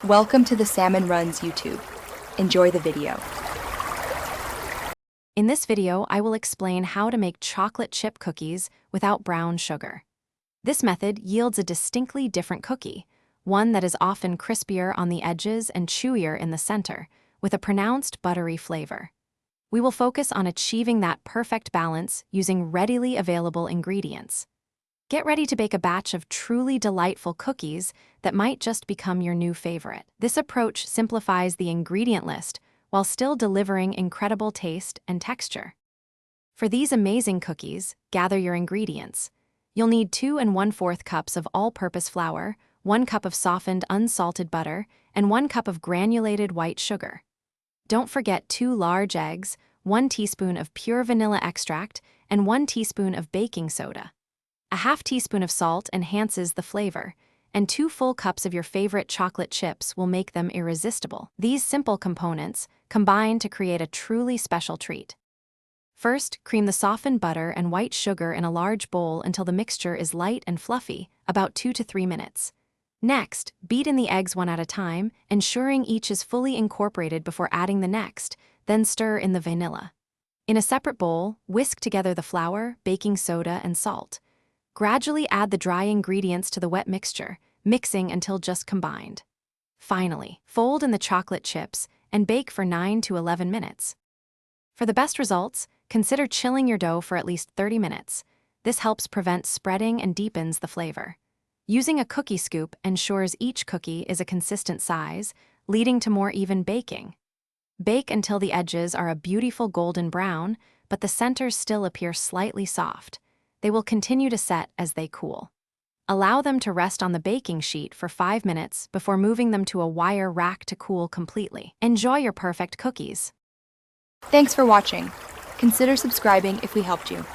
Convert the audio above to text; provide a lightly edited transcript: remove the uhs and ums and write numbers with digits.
Welcome to the Salmon Runs YouTube. Enjoy the video. In this video, I will explain how to make chocolate chip cookies without brown sugar. This method yields a distinctly different cookie, one that is often crispier on the edges and chewier in the center, with a pronounced buttery flavor. We will focus on achieving that perfect balance using readily available ingredients. Get ready to bake a batch of truly delightful cookies that might just become your new favorite. This approach simplifies the ingredient list while still delivering incredible taste and texture. For these amazing cookies, gather your ingredients. You'll need 2 1/4 cups of all-purpose flour, 1 cup of softened unsalted butter, and 1 cup of granulated white sugar. Don't forget 2 large eggs, 1 teaspoon of pure vanilla extract, and 1 teaspoon of baking soda. A half teaspoon of salt enhances the flavor, and 2 full cups of your favorite chocolate chips will make them irresistible. These simple components combine to create a truly special treat. First, cream the softened butter and white sugar in a large bowl until the mixture is light and fluffy, about 2 to 3 minutes. Next, beat in the eggs one at a time, ensuring each is fully incorporated before adding the next, then stir in the vanilla. In a separate bowl, whisk together the flour, baking soda, and salt. Gradually add the dry ingredients to the wet mixture, mixing until just combined. Finally, fold in the chocolate chips and bake for 9 to 11 minutes. For the best results, consider chilling your dough for at least 30 minutes. This helps prevent spreading and deepens the flavor. Using a cookie scoop ensures each cookie is a consistent size, leading to more even baking. Bake until the edges are a beautiful golden brown, but the centers still appear slightly soft. They will continue to set as they cool. Allow them to rest on the baking sheet for 5 minutes before moving them to a wire rack to cool completely. Enjoy your perfect cookies. Thanks for watching. Consider subscribing if we helped you.